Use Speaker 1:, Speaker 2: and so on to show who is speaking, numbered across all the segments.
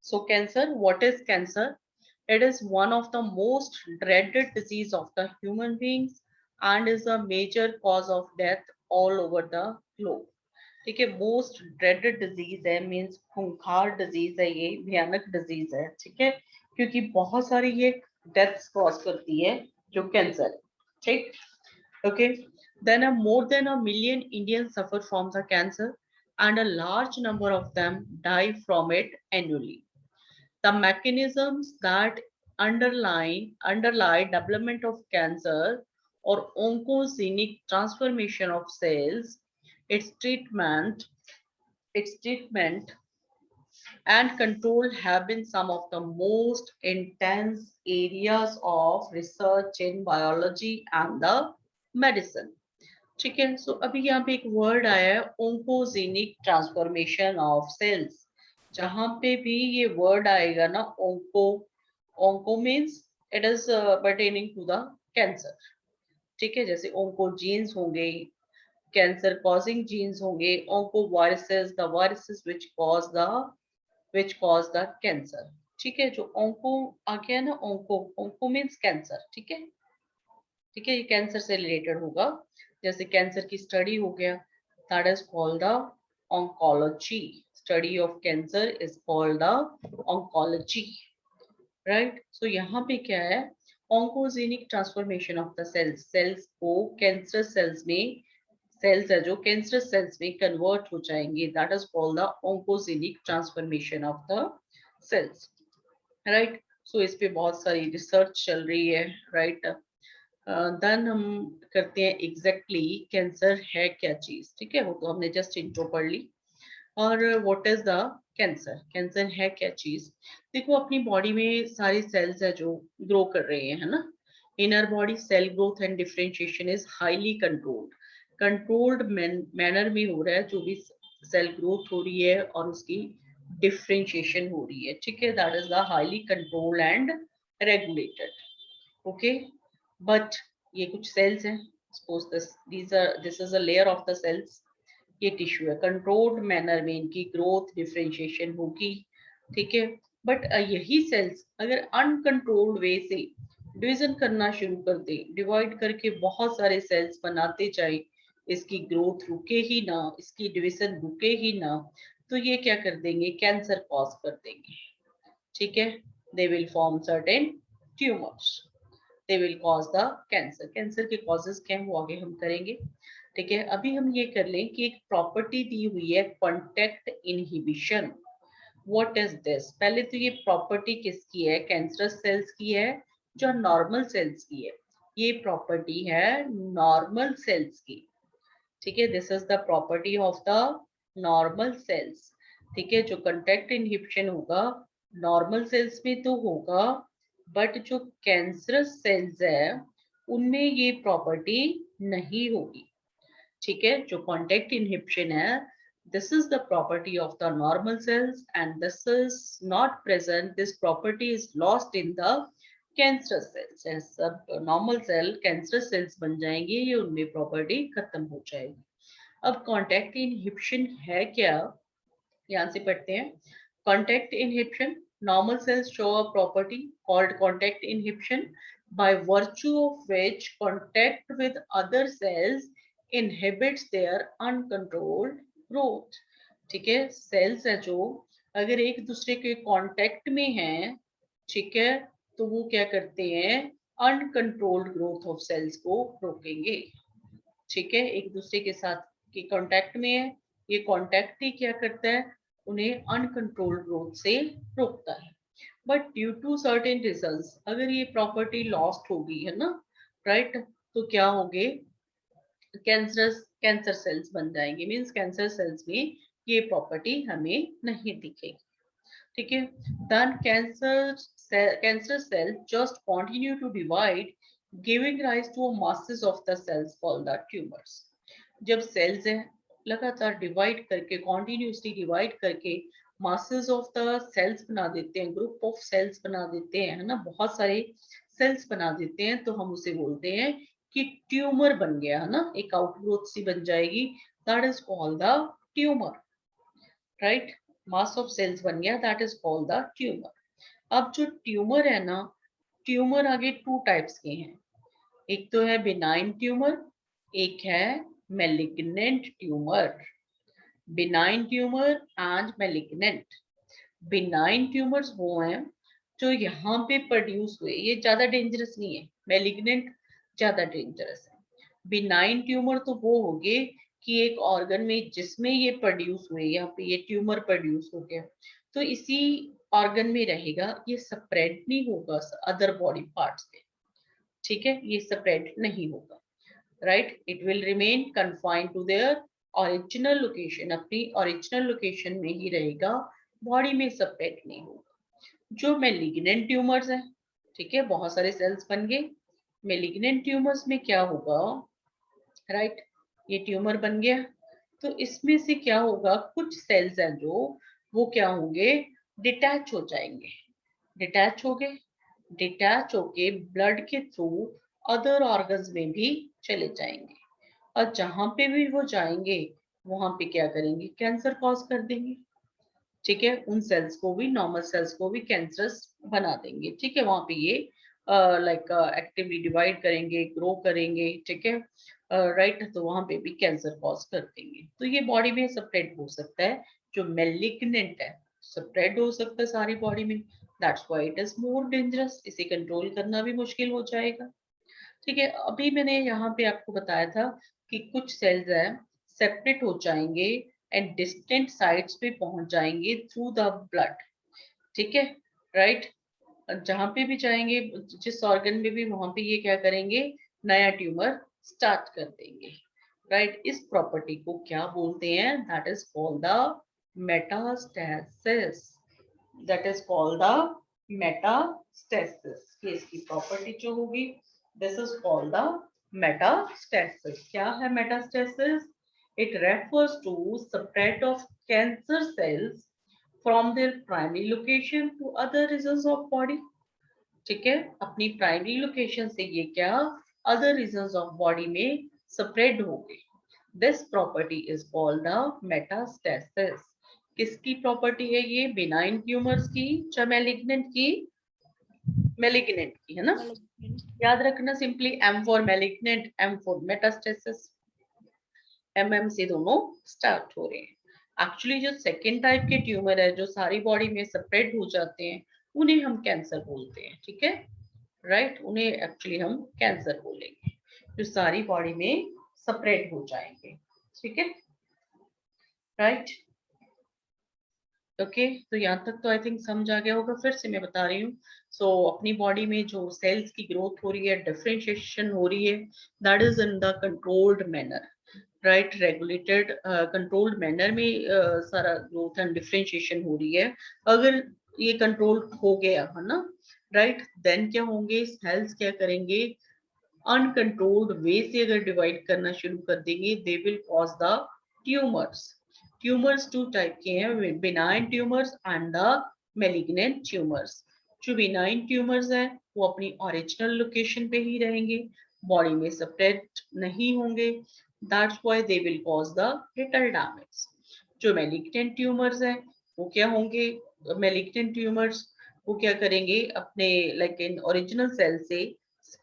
Speaker 1: So cancer, what is cancer? It is one of the most dreaded disease of the human beings and is a major cause of death all over the globe. ठीक है, most dreaded disease है, means खूंखार disease है, ये भयानक disease है, ठीक है, क्योंकि बहुत सारी ये डेथ्स कॉज करती है जो कैंसर, ठीक. Okay, then more than a million Indians suffer from the cancer and a large number of them die from it annually. The mechanisms that underlie development of cancer or oncogenic transformation of cells, its treatment, its treatment and control have been some of the most intense areas of research in biology and the medicine. ठीक है, सो अभी यहाँ पे एक word आया है, oncogenic transformation of sales. जहां पे भी ये वर्ड आएगा ना, onco, onco means it is pertaining to the cancer. ठीक है, जैसे ओंको जीन्स होंगे, कैंसर कॉजिंग जीन्स होंगे, onco viruses, the viruses which cause the cancer. ठीक है, जो ओंको आ गया ना, ओंको, ओंको मीन्स कैंसर. ठीक है, ठीक है, ये कैंसर से रिलेटेड होगा. जैसे कैंसर की स्टडी हो गया, that is called the oncology. Study of cancer is called the oncology, right. So यहाँ पे क्या है, oncogenic transformation of the cells, cells को कैंसर सेल्स में, सेल्स है जो कैंसर सेल्स में कन्वर्ट हो जाएंगे, that is called the oncogenic transformation of the cells, right. So इस पे बहुत सारी रिसर्च चल रही है, राइट. देन हम करते हैं एग्जैक्टली कैंसर है क्या चीज. ठीक है, वो तो हमने जस्ट इंट्रो पढ़ ली. और what is the cancer, cancer है क्या चीज. देखो, अपनी बॉडी में सारे सेल्स है जो ग्रो कर रहे हैं, है ना. Inner body cell growth and differentiation is highly controlled, controlled manner में हो रहा है जो भी सेल ग्रोथ हो रही है और उसकी डिफरेंशिएशन हो रही है. ठीक है, that is the highly controlled and regulated. Okay, but ये कुछ सेल्स हैं, suppose this is a layer of the cells, ये टिश्यू है, कंट्रोल्ड मैनर में इनकी ग्रोथ डिफरेंशिएशन होगी. ठीक है, बट यही सेल्स अगर अनकंट्रोल्ड वे से डिवीजन करना शुरू कर दे, डिवाइड करके बहुत सारे सेल्स बनाते जाए, इसकी ग्रोथ रुके ही ना, इसकी डिवीजन रुके ही ना, तो ये क्या कर देंगे, कैंसर कॉज कर देंगे. ठीक है, they will form certain tumours, they will cause the cancer. Cancer के कॉजेस क्या है वो आगे हम करेंगे. ठीक है, अभी हम ये कर लें कि एक प्रॉपर्टी दी हुई है contact inhibition. What is this, पहले तो ये प्रॉपर्टी किसकी है, कैंसरस सेल्स की है जो नॉर्मल सेल्स की है. ये प्रॉपर्टी है नॉर्मल सेल्स की. ठीक है, this is the property of the normal sales. ठीक है, जो कॉन्टेक्ट इनहिबिशन होगा नॉर्मल सेल्स में तो होगा, बट जो कैंसरस सेल्स है उनमें ये प्रॉपर्टी नहीं होगी. ठीक है, जो कॉन्टेक्ट इनहिबिशन है, this is the property of the normal sales and this is not present, this property is lost in the cancerous cells. सब नॉर्मल सेल कैंसरस सेल्स बन जाएंगे, ये उनमें प्रॉपर्टी खत्म हो जाएगी. अब कॉन्टेक्ट इनहिबिशन है क्या, यहाँ से पढ़ते हैं. Contact inhibition, normal cells show a property called contact inhibition by virtue of which contact with other cells inhibits their uncontrolled growth. ठीक है, सेल्स है जो अगर एक दूसरे के कांटेक्ट में हैं, ठीक है, तो वो क्या करते हैं, अनकंट्रोल्ड ग्रोथ ऑफ सेल्स को रोकेंगे. ठीक है, एक दूसरे के साथ के कांटेक्ट में है, ये कांटेक्ट ही क्या करता है, उन्हें अनकंट्रोल्ड ग्रोथ से रोकता है. But due to certain reasons अगर ये प्रॉपर्टी लॉस्ट होगी, है ना, राइट, तो क्या होंगे, कैंसर सेल्स बन जाएंगे, मींस कैंसर सेल्स में ये प्रॉपर्टी हमें नहीं दिखेगी. ठीक है, then cancer cells just continue to divide, giving rise to masses of the cells called the tumors. जब सेल्स है लगातार डिवाइड करके, कॉन्टिन्यूसली डिवाइड करके मासेस ऑफ द सेल्स बना देते हैं, ग्रुप ऑफ सेल्स बना देते हैं, है ना, बहुत सारे सेल्स बना देते हैं, तो हम उसे बोलते हैं कि ट्यूमर बन गया, है ना, एक आउटग्रोथ सी बन जाएगी, that is called the tumour, right. Mass of cells बन गया, that is called the tumour. अब जो ट्यूमर है ना, ट्यूमर आगे टू टाइप्स के हैं, एक तो है बिनाइन ट्यूमर, एक है malignant tumour. Benign tumour and malignant. Benign tumours वो हैं जो यहाँ पे प्रोड्यूस हुए, ये ज्यादा डेंजरस नहीं है, मेलिग्नेंट ज्यादा डेंजरस है। बिनाइन ट्यूमर तो वो हो गए कि एक ऑर्गन में जिसमें ये प्रोड्यूस हुए, यहाँ पे ये ट्यूमर प्रोड्यूस हो गया, तो इसी ऑर्गन में रहेगा, ये स्प्रेड नहीं होगा अदर बॉडी पार्ट्स में, ठीक है, ये स्प्रेड नहीं होगा, right, it will remain confined to their original location, अपनी ओरिजिनल लोकेशन में ही रहेगा, बॉडी में स्प्रेड नहीं होगा। जो मेलिग्नेंट ट्यूमर्स है, ठीक है, बहुत सारे सेल्स बन गए, मेलिग्नेंट ट्यूमर्स में क्या होगा, राइट, ये ट्यूमर बन गया, तो इसमें से क्या होगा, कुछ सेल्स हैं जो वो क्या होंगे, डिटैच हो जाएंगे, डिटैच हो गए, डिटैच होके ब्लड के थ्रू अदर ऑर्गन्स में भी चले जाएंगे, और जहां पे भी वो जाएंगे वहां पे क्या करेंगे, कैंसर कॉज कर देंगे, ठीक है, उन सेल्स को भी, नॉर्मल सेल्स को भी कैंसरस बना देंगे, ठीक है, वहां पे ये लाइक एक्टिवली डिवाइड करेंगे, ग्रो करेंगे, ठीक है, राइट, तो वहां पे भी कैंसर कॉज कर देंगे, तो ये बॉडी में स्प्रेड हो सकता है, जो मेलिग्नेंट है स्प्रेड हो सकता है सारी बॉडी में, that's why it is more dangerous, इसे कंट्रोल करना भी मुश्किल हो जाएगा, ठीक है। अभी मैंने यहाँ पे आपको बताया था कि कुछ सेल्स है सेपरेट हो जाएंगे एंड डिस्टेंट साइट्स पे पहुंच जाएंगे थ्रू द ब्लड, ठीक है, राइट, जहां पे भी जाएंगे, जिस ऑर्गन में भी, वहां पे ये क्या करेंगे, नया ट्यूमर स्टार्ट कर देंगे, राइट, इस प्रॉपर्टी को क्या बोलते हैं, that is called the metastasis, that is called the metastasis, ये इसकी प्रॉपर्टी जो होगी, this is called the metastasis. क्या है metastasis, it refers to spread of cancer cells from their primary location to other regions of body, ठीक है, अपनी primary location से ये क्या अदर रीजन्स ऑफ बॉडी में स्प्रेड हो गई, this property is called the metastasis. किसकी प्रॉपर्टी है ये, बिनाइन ट्यूमर्स की या मेलिग्नेंट की, मेलिग्नेंट की है ना, याद रखना simply M for malignant, M for metastasis, MM से दोनों स्टार्ट हो रहे हैं। एक्चुअली जो सेकेंड टाइप के ट्यूमर है जो सारी बॉडी में स्प्रेड हो जाते हैं, उन्हें हम कैंसर बोलते हैं, ठीक है, राइट, उन्हें एक्चुअली हम कैंसर बोलेंगे, जो सारी बॉडी में स्प्रेड हो जाएंगे, ठीक है, राइट, ओके, तो यहाँ तक तो आई थिंक समझ आ गया होगा, फिर से मैं बता रही हूँ। सो अपनी बॉडी में जो सेल्स की ग्रोथ हो रही है, डिफरेंशिएशन हो रही है, that is in the controlled manner, right, regulated controlled manner में सारा ग्रोथ एंड डिफरेंशिएशन हो रही है, अगर ये कंट्रोल हो गया है ना, राइट, देन क्या होंगे, सेल्स क्या करेंगे, अनकंट्रोल्ड वे से अगर डिवाइड करना शुरू कर देंगे, they will cause the tumours. Tumours two type के हैं, benign tumours and the malignant tumours. जो बिनाइन ट्यूमर्स हैं वो अपनी ओरिजिनल लोकेशन पे ही रहेंगे, बॉडी में स्प्रेड नहीं होंगे, that's why they will cause the little damage. जो मेलिग्नेंट ट्यूमर्स हैं वो क्या होंगे, मेलिग्नेंट ट्यूमर्स वो क्या करेंगे, अपने लाइक इन ओरिजिनल सेल से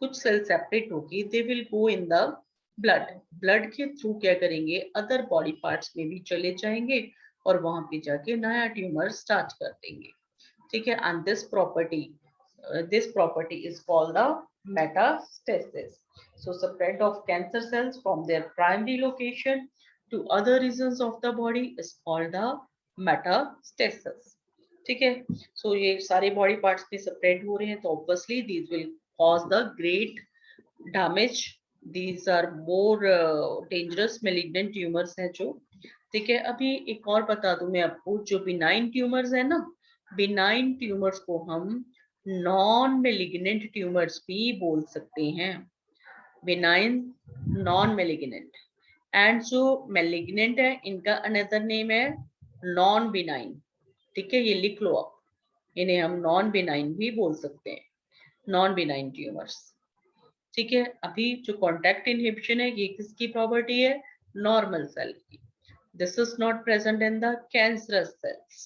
Speaker 1: कुछ सेल सेपरेट होगी, they will go in the blood, blood के थ्रू क्या करेंगे, अदर बॉडी पार्ट्स में भी चले जाएंगे और वहां पे जाके नया ट्यूमर स्टार्ट कर देंगे, ठीक है, and this property is called the metastasis. So spread of cancer cells from their primary location to other regions of the body is called the metastasis, ठीक है, सो ये सारे बॉडी पार्ट्स में स्प्रेड हो रहे हैं, तो obviously these will cause the great damage, these are more dangerous malignant tumors हैं जो, ठीक है। अभी एक और बता दूं मैं आपको, जो बिनाइन ट्यूमर्स है ना, बिनाइन ट्यूमर्स को हम नॉन मेलिग्नेंट ट्यूमर्स भी बोल सकते हैं, बिनाइन, नॉन मेलिग्नेंट, एंड जो मेलिग्नेंट है इनका अनदर नेम है नॉन बिनाइन, ठीक है, ये लिख लो आप, इन्हें हम नॉन बिनाइन भी बोल सकते हैं, नॉन बिनाइन ट्यूमर्स, ठीक है। अभी जो कॉन्टैक्ट इनहिबिशन है ये किसकी प्रॉपर्टी है, नॉर्मल सेल की, This is not present in the cancerous cells.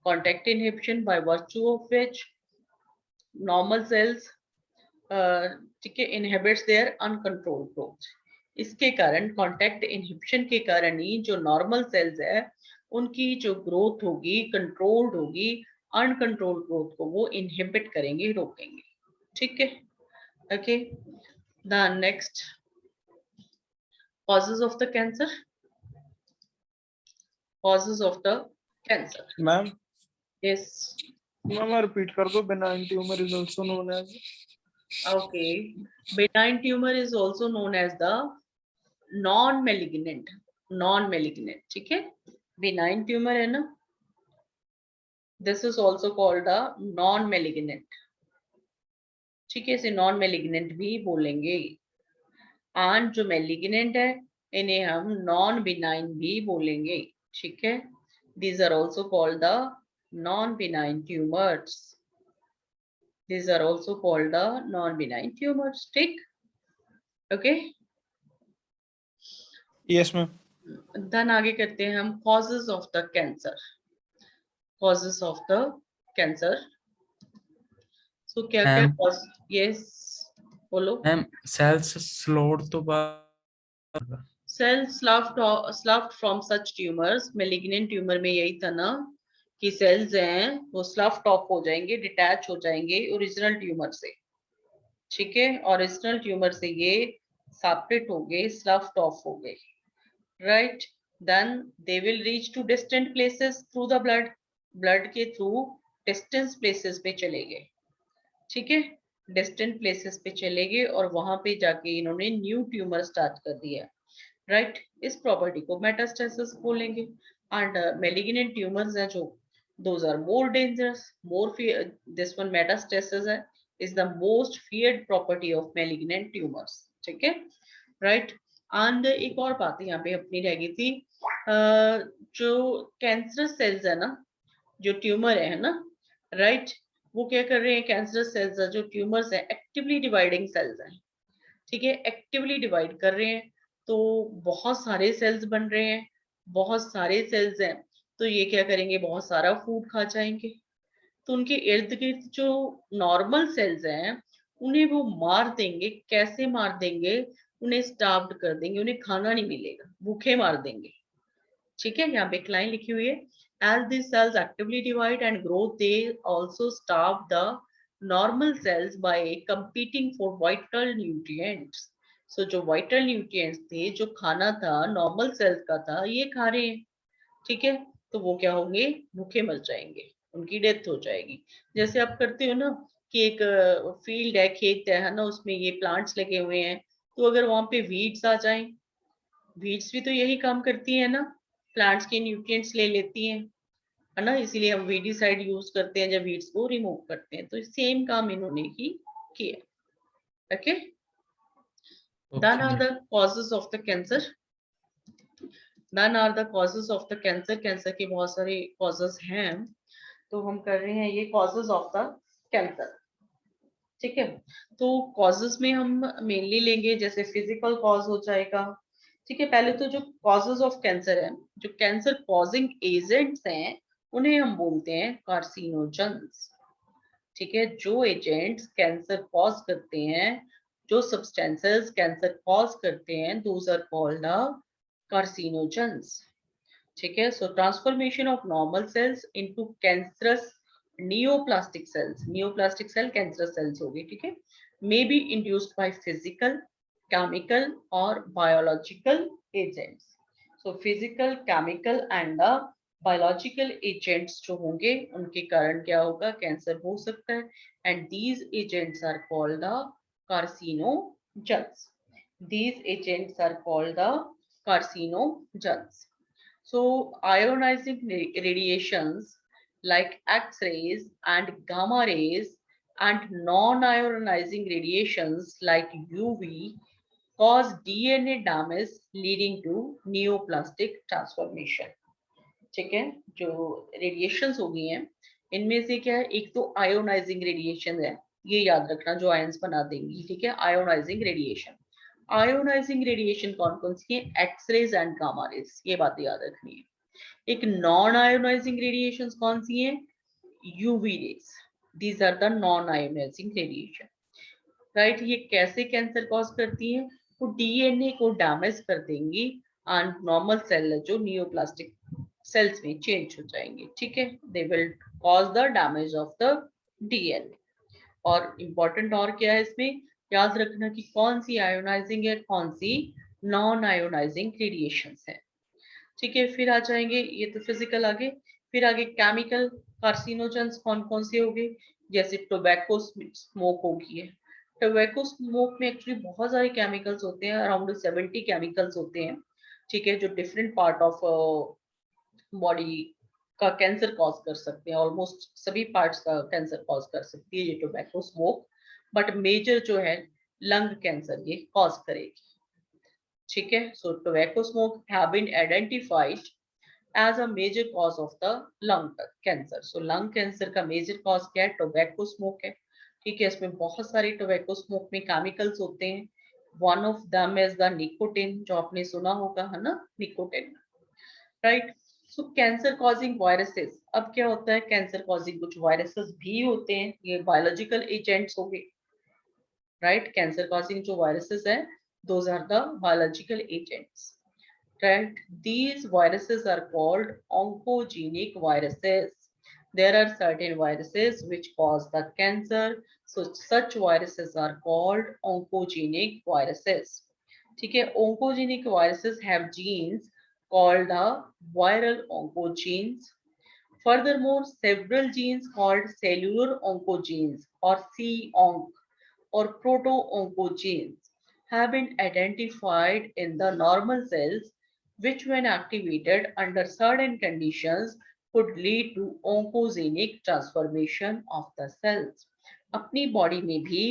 Speaker 1: Contact inhibition by virtue of which normal cells ठीक है inhibits their uncontrolled growth. इसके कारण कॉन्टैक्ट इनहिबिशन के कारण ही जो नॉर्मल सेल्स है उनकी जो ग्रोथ होगी कंट्रोल्ड होगी, अनकंट्रोल्ड ग्रोथ को वो इनहिबिट करेंगे, रोकेंगे. ठीक है. Okay. The next causes of the cancer. Causes of the cancer.
Speaker 2: Ma'am
Speaker 1: Yes.
Speaker 2: Ma'am repeat कर दो. benign tumor is also known as.
Speaker 1: Okay. Benign tumor is also known as the non-malignant. Non-malignant. ठीक है. Benign tumor है ना. This is also called a non-malignant. ठीक है. इसे non-malignant भी बोलेंगे. And जो malignant है इन्हें हम non-benign भी बोलेंगे. ठीक है. These are also called the non-benign tumors. These are also called the non-benign tumors. ठीक. Okay.
Speaker 2: Yes ma'am.
Speaker 1: Then आगे करते हैं हम causes of the cancer. Causes of the cancer. So क्या क्या cause? Yes. बोलो.
Speaker 3: मैम सेल्स स्लोड तो बाद
Speaker 1: Cells sloughed from such tumors. Malignant tumor में यही था ना कि cells हैं वो sloughed off हो जाएंगे, detach हो जाएंगे original tumor से. ठीक है. Original tumor से ये separate हो गए, sloughed off हो गए. Right. Then they will reach to distant places through the blood. Blood के through distant places पे चले गए. ठीक है. Distant places पे चले गए और वहां पे जाके इन्होंने new tumor start कर दिया. Right. इस property को metastasis बोलेंगे. And malignant tumors हैं जो those are more dangerous, more fear. This one metastasis है is the most feared property of malignant tumors. ठीक है. Right. And एक और बात यहाँ पे अपनी रह गई थी, जो कैंसरस सेल्स है ना, जो ट्यूमर है ना, राइट, वो क्या कर रहे हैं, कैंसरस सेल्स जो ट्यूमर्स है एक्टिवली डिवाइडिंग सेल्स हैं. ठीक है. एक्टिवली डिवाइड कर रहे हैं तो बहुत सारे सेल्स बन रहे हैं, बहुत सारे सेल्स हैं तो ये क्या करेंगे, बहुत सारा फूड खा जाएंगे. तो उनके इर्द गिर्द जो नॉर्मल सेल्स हैं उन्हें वो मार देंगे. कैसे मार देंगे, उन्हें स्टार्व्ड कर देंगे, उन्हें खाना नहीं मिलेगा, भूखे मार देंगे. ठीक है. यहाँ पे एक लाइन लिखी हुई है, as these cells actively divide and grow they also starve the normal cells by competing for vital nutrients. So जो vital nutrients थे, जो खाना था नॉर्मल सेल्स का था, ये खा रहे हैं. ठीक है. तो वो क्या होंगे, भूखे मर जाएंगे, उनकी डेथ हो जाएगी. जैसे आप करते हो ना कि एक फील्ड है, खेत है ना, उसमें ये प्लांट्स लगे हुए हैं, तो अगर वहां पे वीड्स आ जाएं, वीड्स भी तो यही काम करती है ना, प्लांट्स के न्यूट्रिएंट्स ले लेती हैं, है ना, इसीलिए हम वीडिसाइड यूज करते हैं जब वीड्स को रिमूव करते हैं. तो सेम काम इन्होंने ही किया. Okay. Then are the causes of the cancer. None are the causes of the cancer. Cancer के बहुत सारे causes हैं, तो हम कर रहे हैं ये causes of the cancer. ठीक है. तो causes में हम mainly लेंगे, जैसे physical cause हो जाएगा. ठीक है. पहले तो जो causes of cancer है, जो cancer causing agents हैं, उन्हें हम बोलते हैं carcinogens. ठीक है. जो agents cancer cause करते हैं, जो substances cancer cause करते हैं, those are called the carcinogens. ठीक है. So transformation of normal cells into cancerous neoplastic cells. Neoplastic cell cancerous cells होगी. ठीक है. May be induced by physical, chemical or biological agents. So physical, chemical and the biological agents जो होंगे उनके कारण क्या होगा, कैंसर हो सकता है. And these agents are called the carcinogens. These agents are called the carcinogens. So ionizing radiations like X-rays and gamma rays and non-ionizing radiations like UV cause DNA damage leading to neoplastic transformation. ठीक है. जो radiations हो गई हैं इनमें से क्या है, एक तो आयोनाइजिंग रेडिएशन है, ये याद रखना, जो आयंस बना देंगी. ठीक है. Ionizing radiation. आयोनाइजिंग रेडिएशन कौन कौन सी है? एक्सरेज एंड गामा रेज, ये बात याद रखनी है। एक नॉन आयोनाइजिंग रेडिएशन कौन सी है? UV rays, these are the non ionising radiation, right. ये कैसे कैंसर कॉज करती है? वो डीएनए को डैमेज कर देंगी एंड नॉर्मल सेल जो नियोप्लास्टिक सेल्स में चेंज हो जाएंगे, ठीक है। दे will cause the damage of the DNA. और इम्पोर्टेंट और क्या है इसमें, याद रखना कि कौन सी आयोनाइजिंग है, कौन सी नॉन आयोनाइजिंग रेडिएशंस है, ठीक है। फिर आ जाएंगे, ये तो फिजिकल आगे, फिर आगे केमिकल कार्सिनोजेंस कौन कौन से हो गए? जैसे टोबैको स्मोक होगी है। टोबैको स्मोक में एक्चुअली बहुत सारे केमिकल्स होते हैं, अराउंड 70 केमिकल्स होते हैं, ठीक है, जो डिफरेंट पार्ट ऑफ बॉडी का कैंसर कॉज कर सकते हैं। ऑलमोस्ट सभी पार्ट्स का कैंसर कॉज कर सकती है ये टोबैको स्मोक, बट मेजर जो है लंग कैंसर ये कॉज करेगी, ठीक है। So tobacco smoke have been identified as a major cause of the lung cancer. So lung cancer का major cause क्या है? टोबैको स्मोक है, ठीक है। इसमें बहुत सारे टोबैको स्मोक में केमिकल्स होते हैं। One of them is the nicotine, जो आपने सुना होगा, है ना, निकोटिन, राइट। सो कैंसर कॉजिंग वायरसेस, अब क्या होता है, कैंसर कॉजिंग कुछ वायरसेस भी होते हैं, ये बायोलॉजिकल एजेंट्स हो गए, राइट। कैंसर कॉजिंग जो वायरसेस है, those are the biological agents, right? These viruses are called oncogenic viruses. There are certain viruses which cause the cancer. So such viruses are called oncogenic viruses. ठीक है, oncogenic viruses have genes called the viral oncogenes. Furthermore, several genes called cellular oncogenes or C-onc or proto-oncogenes have been identified in the normal cells, which when activated under certain conditions could lead to oncogenic transformation of the cells. अपनी body में भी,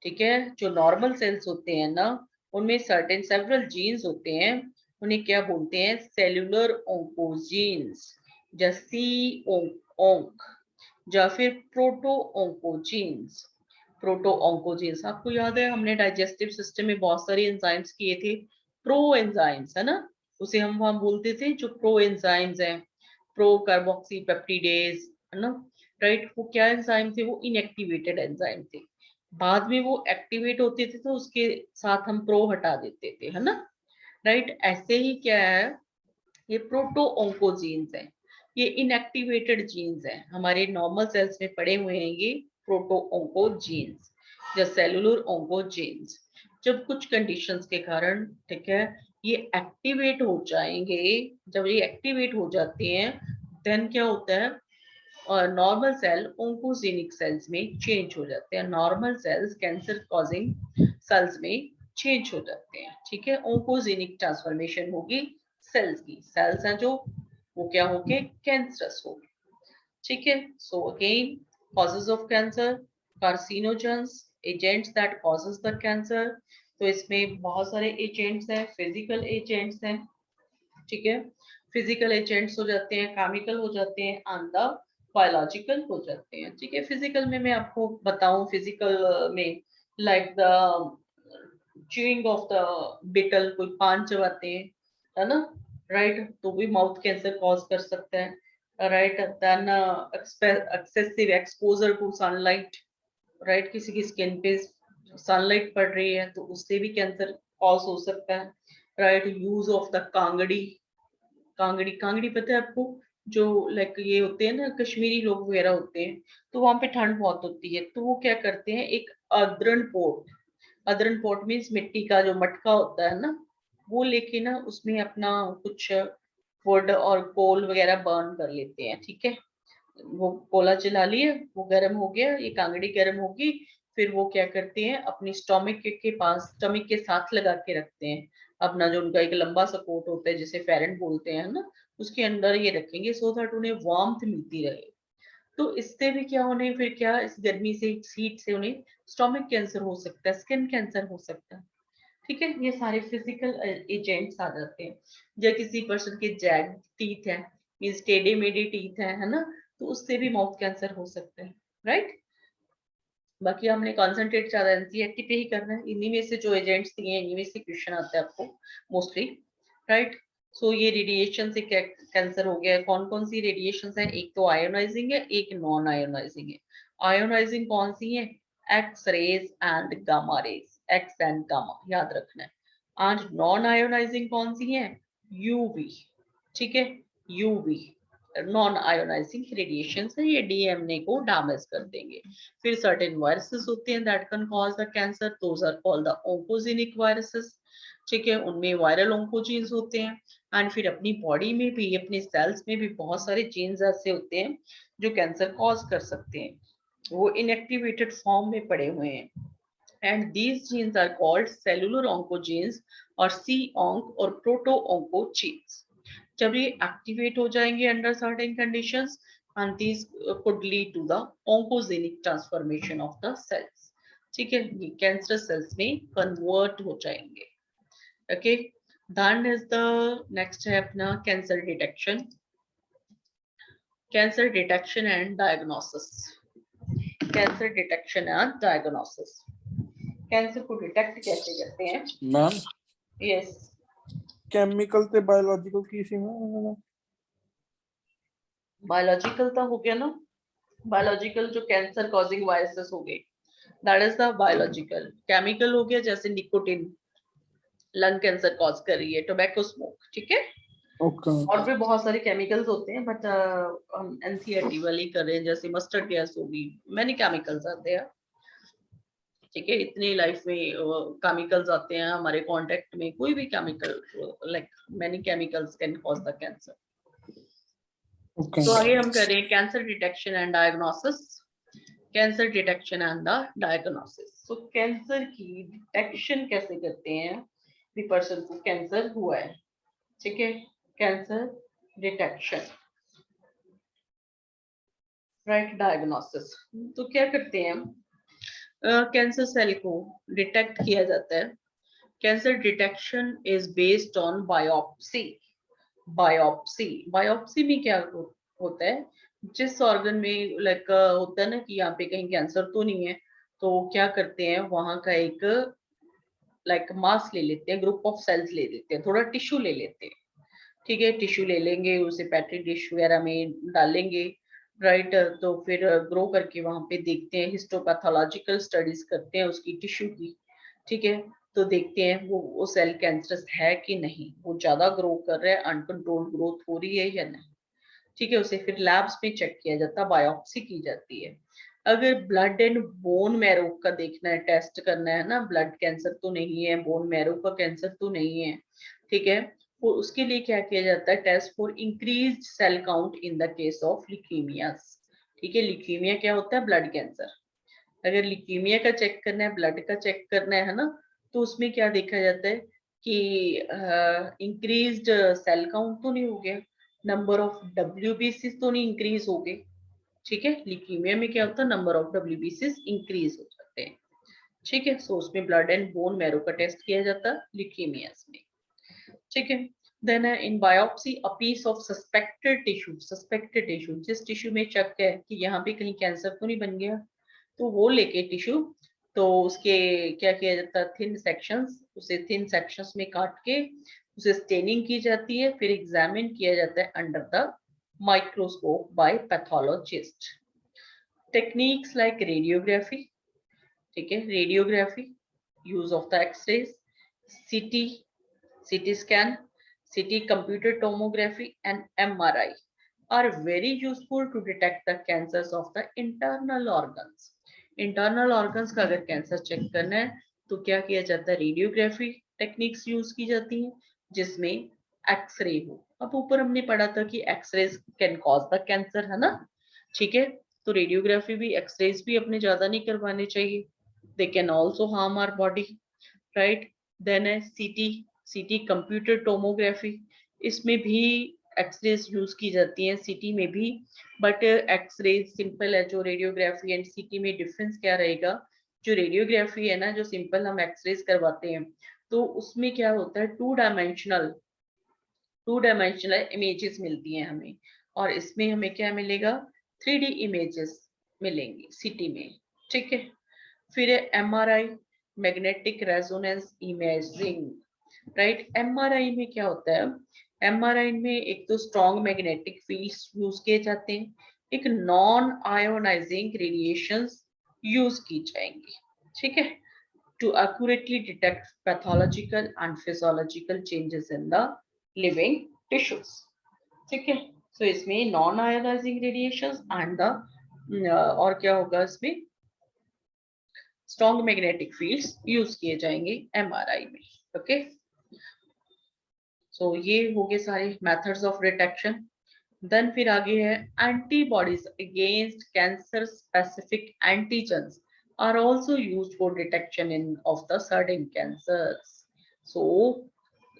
Speaker 1: ठीक है, जो normal sales होते हैं ना, उनमें सर्टेन सेवरल जीन्स होते हैं, उन्हें क्या बोलते हैं? सेल्यूलर ओंकोजीन्स, या सी ओंक, या फिर प्रोटो ओंकोजीन्स। प्रोटो ऑन्कोजीन्स, आपको याद है हमने डाइजेस्टिव सिस्टम में बहुत सारे एंजाइम्स किए थे, प्रो एंजाइम्स, है ना, उसे हम वहां बोलते थे जो प्रो एंजाइम्स हैं, प्रो कार्बोक्सी पेप्टिडेज, है ना, राइट। वो क्या एंजाइम थे? वो इनएक्टिवेटेड एंजाइम थे, बाद में वो एक्टिवेट होते थे तो उसके साथ हम प्रो हटा देते थे, है ना, राइट। ऐसे ही क्या है, ये प्रोटो ऑन्कोजीन्स हैं, ये इनएक्टिवेटेड जीन्स हैं, हमारे नॉर्मल सेल्स में पड़े हुए हैं ये प्रोटो ऑन्कोजीन्स या सेलुलर ऑन्कोजीन्स। जब कुछ कंडीशंस के कारण, ठीक है, ये एक्टिवेट हो जाएंगे, जब ये एक्टिवेट हो जाते हैं, देन क्या होता है, और नॉर्मल सेल ओंकोजेनिक सेल्स में चेंज हो जाते हैं, normal cells cancer causing cells में चेंज हो जाते हैं, ठीक है। ओंकोजेनिक ट्रांसफॉर्मेशन होगी सेल्स की, सेल्स हैं जो वो क्या होंगे? कैंसरस होंगे, ठीक है। So again, causes of cancer, carcinogens, agents that causes the cancer. तो इसमें बहुत सारे एजेंट्स हैं, फिजिकल एजेंट्स हैं, ठीक है, फिजिकल एजेंट्स हो जाते हैं, केमिकल हो जाते हैं, एंड द बायोलॉजिकल हो जाते हैं, ठीक है। फिजिकल में मैं आपको बताऊं, फिजिकल में like the chewing of the betel, कोई पान चबाते हैं, है ना, राइट, तो भी माउथ कैंसर कॉज कर सकता है, right. Then excessive exposure to sunlight, right, किसी की स्किन पे सनलाइट पड़ रही है तो उससे भी कैंसर कॉज हो सकता है, right. Use of the Kangri, Kangri, Kangri पता है आपको, जो लाइक ये होते हैं ना, कश्मीरी लोग वगैरह होते हैं, तो वहां पे ठंड बहुत होती है, तो वो क्या करते हैं, एक अदरन पोट, अदरन पोट मीन्स मिट्टी का जो मटका होता है ना, वो लेके ना उसमें अपना कुछ वुड और कोल वगैरह बर्न कर लेते हैं, ठीक है। वो कोला जला लिए, वो गर्म हो गया, ये कांगड़ी गर्म होगी, फिर वो क्या करते हैं, अपनी स्टोमिक के पास, स्टोमिक के साथ लगा के रखते हैं, अपना जो उनका एक लंबा सा कोट होता है जिसे फेरेंट बोलते हैं ना, उसके अंदर ये रखेंगे, सो दैट उन्हें वार्मथ मिलती रहे। तो इससे भी क्या, उन्हें फिर क्या, इस गर्मी से, हीट से उन्हें स्टोमिक कैंसर हो सकता है, स्किन कैंसर हो सकता है, ठीक है। ये सारे फिजिकल एजेंट्स आ जाते हैं। या किसी पर्सन के जैग टीथ है, मीन्स टेढ़े मेढ़े टीथ है ना, तो उससे भी माउथ कैंसर हो सकता है, राइट। बाकी हमने कॉन्सेंट्रेट ज्यादा एनसीईआरटी पे ही करना है, इन्हीं में से जो एजेंट्स दिए हैं इन्हीं में से क्वेश्चन आते हैं आपको मोस्टली, राइट। सो ये रेडिएशन से कैंसर हो गया। कौन कौन सी रेडिएशन है, एक तो आयोनाइजिंग है, एक नॉन आयोनाइजिंग है। आयोनाइजिंग कौन सी है, X rays and gamma rays, X and gamma याद रखना है। आज नॉन आयोनाइजिंग कौन सी है, यूवी, ठीक है, यूवी नॉन आयोनाइजिंग रेडिएशन है, ये डीएनए को डैमेज कर देंगे। फिर सर्टेन वायरसेस होते हैं that can cause the cancer, those are called the oncogenic viruses, ठीक है, उनमें वायरल ओंकोजीन्स होते हैं। एंड फिर अपनी बॉडी में भी, अपने सेल्स में भी बहुत सारे जीन्स ऐसे होते हैं जो कैंसर कॉज कर सकते हैं, वो इनएक्टिवेटेड फॉर्म में पड़े हुए हैं। And these genes are called cellular oncogenes और सी ऑन्क और प्रोटो ऑन्कोजीन्स। जब ये एक्टिवेट हो जाएंगे under certain conditions, and these could lead to the oncogenic transformation of the cells, ठीक है, ये कैंसर सेल्स में कन्वर्ट हो जाएंगे। Okay, then is the next है अपना cancer detection, cancer detection and diagnosis. Cancer detection and diagnosis, cancer को detect कैसे करते हैं
Speaker 2: मैम?
Speaker 1: यस,
Speaker 2: केमिकल ते बायोलॉजिकल की सी में
Speaker 1: बायोलॉजिकल तो हो गया ना, बायोलॉजिकल जो कैंसर कॉजिंग वायरसेस हो गए, that is the biological. Chemical हो गया जैसे निकोटिन, लंग कैंसर कॉज कर रही है, टोबैको स्मोक, ठीक है।
Speaker 2: ओके।
Speaker 1: और भी बहुत सारे केमिकल्स होते हैं, बट हम एनसीईआरटी वाली कर रहे हैं, जैसे मस्टर्ड गैस होगी, मैनी केमिकल्स आते हैं, ठीक है। इतनी लाइफ में केमिकल्स आते हैं हमारे कांटेक्ट में, कोई भी chemical, like many chemicals can cause the cancer.
Speaker 2: Okay.
Speaker 1: तो आगे हम कर रहे हैं cancer detection and diagnosis, cancer detection and the diagnosis. तो कैंसर की डिटेक्शन कैसे करते हैं, द पर्सन को कैंसर हुआ है, ठीक है, कैंसर डिटेक्शन, राइट, डायग्नोसिस। तो क्या करते हैं हम, कैंसर सेल को डिटेक्ट किया जाता है। Cancer detection is based on biopsy. Biopsy, biopsy में क्या होता है, जिस ऑर्गन में लाइक होता है ना कि यहाँ पे कहीं कैंसर तो नहीं है, तो क्या करते हैं वहां का एक लाइक मास ले लेते हैं, ग्रुप ऑफ सेल्स ले लेते हैं, थोड़ा टिश्यू ले लेते हैं, ठीक है, टिश्यू ले लेंगे, उसे पेट्री डिश वगैरह में डालेंगे, राइट। तो फिर ग्रो करके वहां पे देखते हैं, हिस्टोपैथोलॉजिकल स्टडीज करते हैं उसकी टिश्यू की, ठीक है। तो देखते हैं वो सेल कैंसरस है कि नहीं, वो ज्यादा ग्रो कर रहा है, अनकंट्रोल्ड ग्रोथ हो रही है या नहीं, ठीक है। उसे फिर लैब्स में चेक किया जाता है, बायोप्सी की जाती है। अगर ब्लड एंड बोन मैरो का देखना है, टेस्ट करना है ना, ब्लड कैंसर तो नहीं है, बोन मैरो का कैंसर तो नहीं है, ठीक है, तो उसके लिए क्या किया जाता है, test for increased cell count in the case of leukemias, ठीक है। ल्यूकीमिया क्या होता है, ब्लड कैंसर। अगर ल्यूकीमिया का चेक करना है, ब्लड का चेक करना है ना, तो उसमें क्या देखा जाता है कि इंक्रीज्ड सेल काउंट तो नहीं हो गया, नंबर ऑफ डब्ल्यूबीसी तो नहीं इंक्रीज हो गए, ठीक है। ल्यूकीमिया में क्या होता है, नंबर ऑफ डब्ल्यूबीसी इंक्रीज हो जाते हैं, ठीक है। सो उसमें ब्लड एंड बोन मैरो का टेस्ट किया जाता है ल्यूकीमियास में, ठीक है। Then in biopsy a piece of suspected tissue, suspected tissue जिस टिश्यू में शक है कि यहाँ पे कहीं कैंसर तो नहीं बन गया, तो वो लेके टिश्यू, तो उसके क्या किया जाता है, थिन सेक्शंस, उसे थिन सेक्शंस में काट के उसे स्टेनिंग की जाती है, फिर एग्जामिन किया जाता है under the microscope by pathologist. Techniques like radiography, ठीक है, radiography, use of the X rays, CT, CT scan, CT computer tomography and MRI are very useful to detect the cancers of the internal organs. Internal organs का अगर cancer check करना है तो क्या किया जाता है, रेडियोग्राफी टेक्निक्स यूज की जाती है, जिसमें एक्सरे हो। अब ऊपर हमने पढ़ा था कि X ray can cause the cancer, है ना, ठीक है। तो रेडियोग्राफी भी, एक्सरेज भी अपने ज्यादा नहीं करवाने चाहिए, they can also harm our body, right. Then है सीटी, सीटी कंप्यूटर टोमोग्राफी, इसमें भी एक्सरेज यूज की जाती हैं, सीटी में भी, बट एक्सरे सिंपल है, जो रेडियोग्राफी एंड सीटी में डिफरेंस क्या रहेगा, जो रेडियोग्राफी है ना, जो सिंपल हम एक्सरेज करवाते हैं, तो उसमें क्या होता है, टू डायमेंशनल इमेजेस मिलती हैं हमें, और इसमें हमें क्या मिलेगा, 3D इमेजेस मिलेंगी सीटी में, ठीक है। फिर है MRI, magnetic resonance imaging, right. MRI में क्या होता है, MRI में एक तो स्ट्रॉन्ग मैग्नेटिक फील्ड्स यूज किए जाते हैं, एक नॉन आयोनाइजिंग रेडिएशंस यूज की जाएंगी, ठीक है, to accurately detect pathological and physiological changes in the living tissues, ठीक है। सो इसमें non ionising radiations and the और क्या होगा इसमें, स्ट्रॉन्ग मैग्नेटिक फील्ड्स यूज किए जाएंगे MRI में, ओके। सो ये हो गए सारे मेथड्स ऑफ डिटेक्शन। देन फिर आगे है antibodies against cancer specific antigens are also used for detection in of the certain cancers. So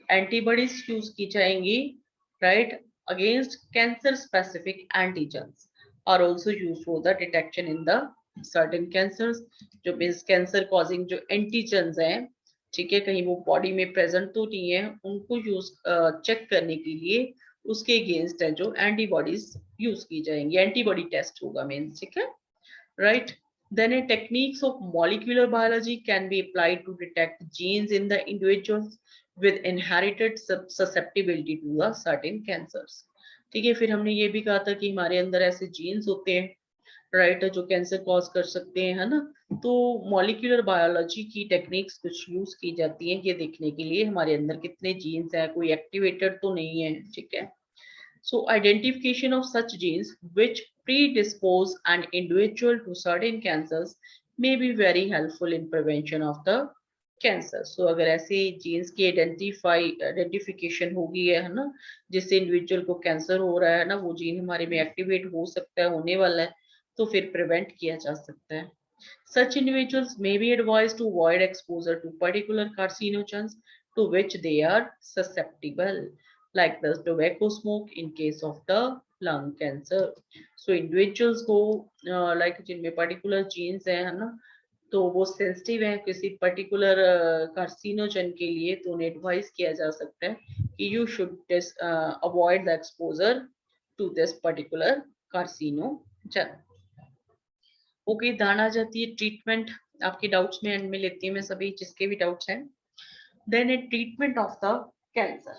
Speaker 1: antibodies use की जाएंगी, right, against cancer specific antigens are also used for the detection in the certain cancers. जो means cancer causing जो antigens हैं, ठीक है, कहीं वो body में प्रेजेंट तो नहीं है, उनको यूज चेक करने के लिए उसके अगेंस्ट है जो एंटीबॉडीज यूज की जाएंगी, एंटीबॉडी टेस्ट होगा मीन्स, ठीक है, right. Then a techniques of molecular biology can be applied to detect genes in the individuals with inherited susceptibility to the certain cancers, ठीक है। फिर हमने ये भी कहा था कि हमारे अंदर ऐसे जीन्स होते हैं, राइट, जो कैंसर कॉज कर सकते हैं, है ना। तो मॉलिक्यूलर बायोलॉजी की टेक्निक्स कुछ यूज की जाती हैं ये देखने के लिए हमारे अंदर कितने जीन्स हैं, कोई एक्टिवेटेड तो नहीं है, ठीक है। So identification of such genes which predispose an individual to certain cancers may be very helpful in prevention of the cancer. So अगर ऐसे genes की identification होगी है ना, जिससे इंडिविजुअल को कैंसर हो रहा है ना, वो जीन हमारे में एक्टिवेट हो सकता है, होने वाला है, तो फिर प्रिवेंट किया जा सकता है। Such individuals may be advised to avoid exposure to particular carcinogens to which they are susceptible, like the tobacco smoke in case of the lung cancer. So individuals को like जिनमें particular genes है ना, तो वो sensitive है किसी particular carcinogen के लिए, तो उन्हें एडवाइस किया जा सकता है कि you should avoid the exposure to this particular carcinogen. Okay, दान आ जाती है ट्रीटमेंट। आपके डाउट्स में एंड में लेती हूँ मैं सभी जिसके भी डाउट्स हैं। Then a treatment of the cancer,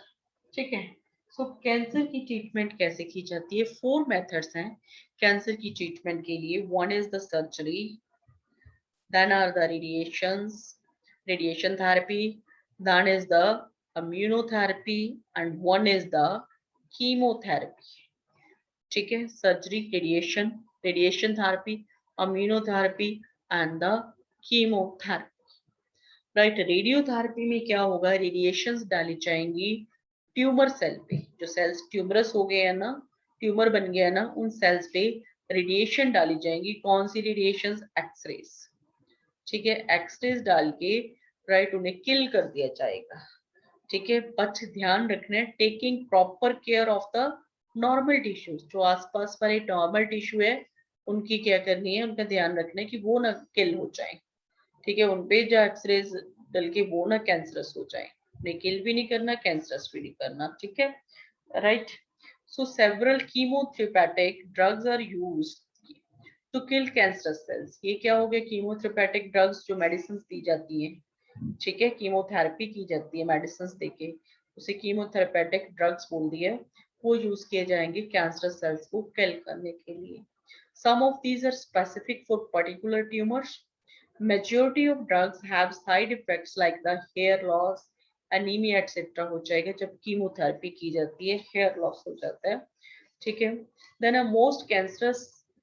Speaker 1: ठीक है। सो कैंसर की ट्रीटमेंट कैसे की जाती है, 4 मेथड्स हैं कैंसर की ट्रीटमेंट के लिए। One is the surgery, then are the radiation therapy, then is the immunotherapy, and one is the chemotherapy, ठीक है। Surgery, radiation therapy, immunotherapy and the chemotherapy, right. Radiotherapy में क्या होगा, रेडिएशंस डाली जाएंगी ट्यूमर सेल पे, जो सेल्स ट्यूमरस हो गए हैं ना, ट्यूमर बन गया ना, उन सेल्स पे रेडिएशन डाली जाएंगी। कौन सी रेडिएशंस, एक्सरेज, ठीक है, एक्सरेज डाल के, राइट, उन्हें किल कर दिया जाएगा, ठीक है। बट ध्यान रखना है, taking proper care of the normal tissues, जो आसपास वाले नॉर्मल टिश्यू है उनकी क्या करनी है, उनका ध्यान रखना है कि वो ना किल हो जाए, ठीक है। उनपे जो एक्सरेज डल के वो ना कैंसरस हो जाए, उन्हें किल भी नहीं करना, कैंसरस भी नहीं करना, ठीक है, right. So several chemotherapeutic drugs are used to kill cancerous cells. ये क्या हो गया, कीमोथेरेपेटिक ड्रग्स जो मेडिसिन दी जाती हैं, ठीक है, कीमोथेरेपी की जाती है मेडिसिन देके, उसे कीमोथेरेपेटिक ड्रग्स बोल दिया, वो यूज किए जाएंगे कैंसर सेल्स को किल करने के लिए। Some of these are specific for particular tumours. Majority of drugs have side effects like the hair loss, anaemia etcetera हो जाएगा जब कीमोथेरेपी की जाती है, हेयर लॉस हो जाता है, ठीक है। Then most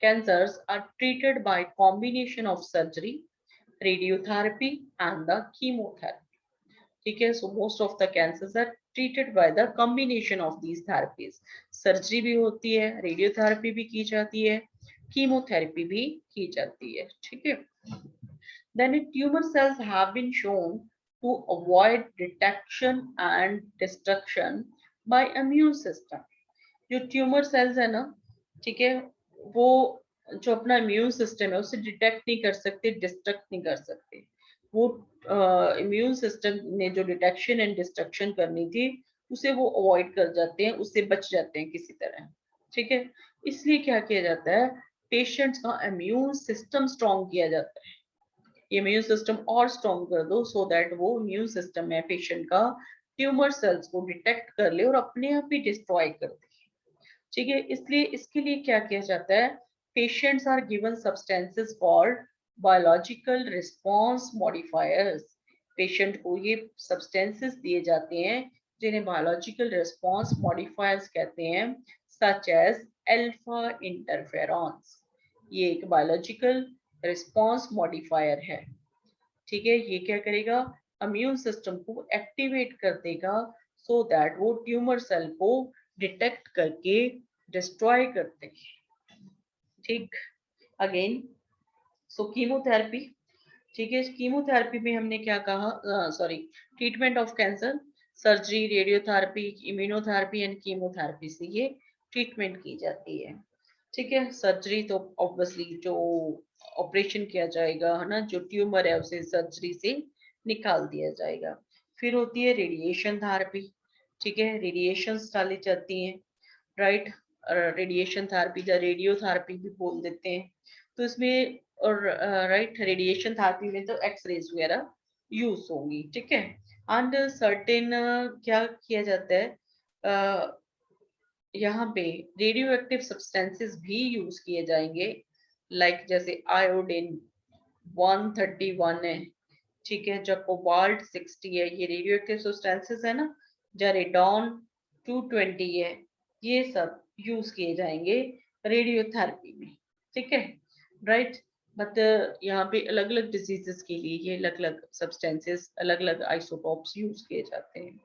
Speaker 1: cancers are treated by combination of surgery, radiotherapy and the chemotherapy, ठीक है। so most of the cancers are treated by the combination of these therapies, surgery भी होती है, रेडियोथेरेपी भी की जाती है, कीमोथेरेपी भी की जाती है, ठीक है। then tumor cells have been shown to avoid detection and destruction by immune system। जो ट्यूमर सेल्स है ना, ठीक है, वो जो अपना इम्यून सिस्टम है उसे डिटेक्ट नहीं कर सकते, डिस्ट्रक्ट नहीं कर सकते। वो इम्यून सिस्टम ने जो डिटेक्शन एंड डिस्ट्रक्शन करनी थी उसे वो अवॉइड कर जाते हैं, उससे बच जाते हैं किसी तरह, ठीक है। इसलिए क्या किया जाता है, पेशेंट्स का इम्यून सिस्टम स्ट्रॉन्ग किया जाता है। इम्यून सिस्टम और स्ट्रॉन्ग कर दो सो दैट वो इम्यून सिस्टम में पेशेंट का ट्यूमर सेल्स को डिटेक्ट कर ले और अपने आप ही डिस्ट्रॉय कर दे। ठीक है, इसलिए इसके लिए क्या किया जाता है, patients are given substances called biological response modifiers. Patient को ये सब्सटेंसेस दिए जाते हैं जिन्हें बायोलॉजिकल रिस्पॉन्स मॉडिफायर्स कहते हैं, सच एज अल्फा इंटरफेरॉन्स। ये एक बायोलॉजिकल रिस्पॉन्स मॉडिफायर है। ठीक है, ये क्या करेगा, इम्यून सिस्टम को एक्टिवेट कर देगा सो दैट वो ट्यूमर सेल को डिटेक्ट करके डिस्ट्रॉय करते हैं। ठीक, अगेन सो कीमोथेरेपी। ठीक है, कीमोथेरेपी में हमने क्या कहा, sorry, treatment of cancer, surgery, radiotherapy, immunotherapy and chemotherapy से ये ट्रीटमेंट की जाती है। ठीक है, सर्जरी तो ऑब्वियसली जो ऑपरेशन किया जाएगा है ना, जो ट्यूमर है उसे सर्जरी से निकाल दिया जाएगा। फिर होती है रेडिएशन थेरेपी। ठीक है, रेडिएशन डाली जाती हैं, राइट, रेडिएशन थेरेपी या रेडियोथेरेपी भी बोल देते हैं। तो इसमें और राइट, रेडिएशन थेरेपी में तो एक्सरेज वगैरह यूज होंगी। ठीक है, एंड सर्टेन क्या किया जाता है, यहाँ पे रेडियो एक्टिव सब्सटेंसेस भी यूज किए जाएंगे, लाइक जैसे आयोडीन 131 है। ठीक है, जब कोबाल्ट 60 है, ये रेडियो एक्टिव सब्सटेंसेस है ना, या रेडॉन 220 है, ये सब यूज किए जाएंगे रेडियोथेरेपी में। ठीक है, राइट, बट यहाँ पे अलग अलग डिजीजेस के लिए ये अलग अलग सब्सटेंसेस, अलग अलग आइसोटोप्स यूज किए जाते हैं।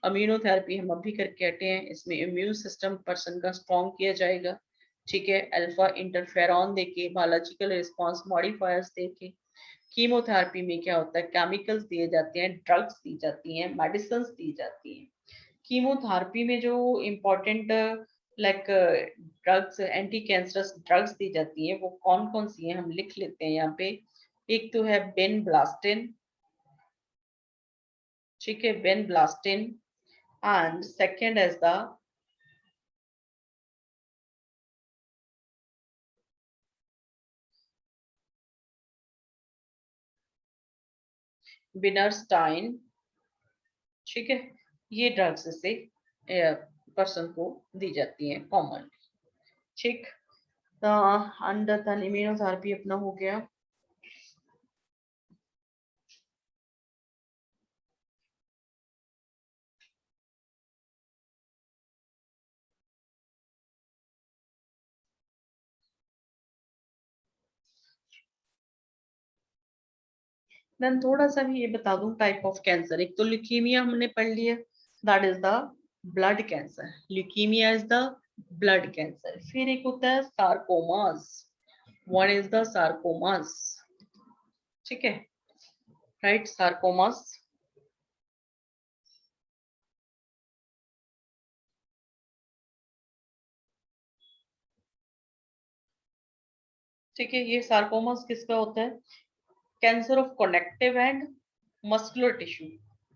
Speaker 1: इम्यूनोथेरेपी हम अभी करके हटे हैं, इसमें इम्यून सिस्टम पर्सन का स्ट्रॉन्ग किया जाएगा। ठीक है, अल्फा इंटरफेरॉन देके, बायोलॉजिकल रिस्पॉन्स मॉडिफायर्स देके। कीमोथेरेपी में क्या होता है, केमिकल्स दिए जाते हैं, ड्रग्स दी जाती हैं, मेडिसिन दी जाती हैं। कीमोथेरेपी में जो important like drugs, anti cancerous drugs दी जाती हैं, वो कौन कौन सी हैं हम लिख लेते हैं यहाँ पे। एक तो है बेनब्लास्टिन। ठीक है, बेनब्लास्टिन, and second is the विनरस्टाइन। ठीक है, ये ड्रग्स से पर्सन को दी जाती हैं कॉमन। ठीक, अंडर द इम्यूनोथेरेपी अपना हो गया। देन थोड़ा सा भी ये बता दूं टाइप ऑफ कैंसर। एक तो ल्यूकीमिया हमने पढ़ लिया, that is the blood cancer. Leukaemia is the blood cancer. फिर एक होता है sarcomas, one is the sarcomas. ठीक है, राइट, सार्कोमास। ठीक है, ये सार्कोमास किसका होता है, cancer of connective and muscular tissue.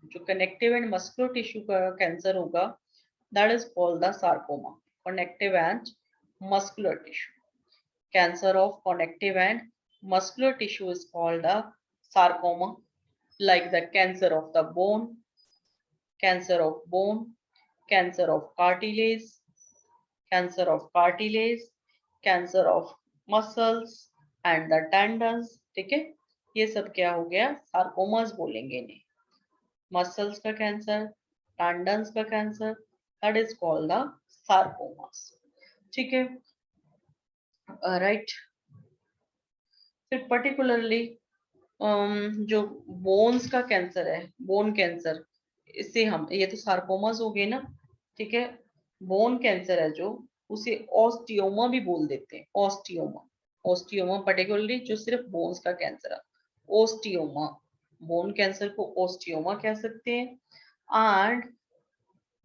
Speaker 1: जो कनेक्टिव एंड मस्कुलर टिश्यू का कैंसर होगा, that is called the sarcoma. Connective and muscular tissue, cancer of connective and muscular tissue is called the sarcoma, like the cancer of the bone, cancer of bone, cancer of cartilage, cancer of cartilage, cancer of muscles and the tendons। ठीक है, ये सब क्या हो गया, sarcomas बोलेंगे इन्हें। Muscles का कैंसर, टेंडन्स का cancer, that is called the sarcomas. ठीक है, राइट। फिर पर्टिकुलरली जो बोन्स का कैंसर है, बोन कैंसर, इससे हम, ये तो सार्कोमास हो गए ना। ठीक है, बोन कैंसर है जो, उसे ऑस्टियोमा भी बोल देते हैं, ऑस्टियोमा। ऑस्टियोमा पर्टिकुलरली जो सिर्फ बोन्स का कैंसर है, ऑस्टियोमा। बोन कैंसर को ऑस्टियोमा कह सकते हैं। एंड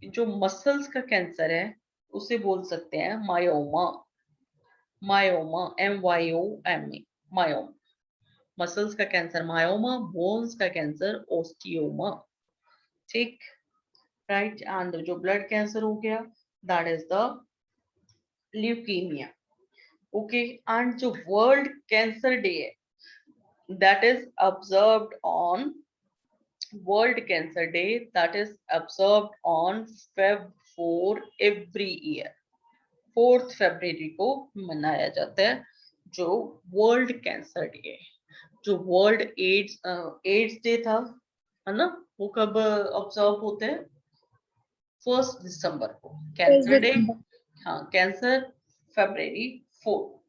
Speaker 1: जो मसल्स का कैंसर है उसे बोल सकते हैं myoma. Myoma, MYOMA, myoma. Muscles का कैंसर मायोमा, बोन्स का कैंसर ओस्टियोमा। ठीक, राइट, एंड जो ब्लड कैंसर हो गया, that is the leukaemia. Okay, and जो वर्ल्ड कैंसर डे है, that is observed on World Cancer Day, that is observed on Feb 4 every year. 4th February को मनाया जाता है जो वर्ल्ड कैंसर डे है। जो वर्ल्ड एड्स डे था, है ना, वो कब ऑब्जर्व होते हैं? 1 दिसंबर को कैंसर डे। हाँ, कैंसर February 4।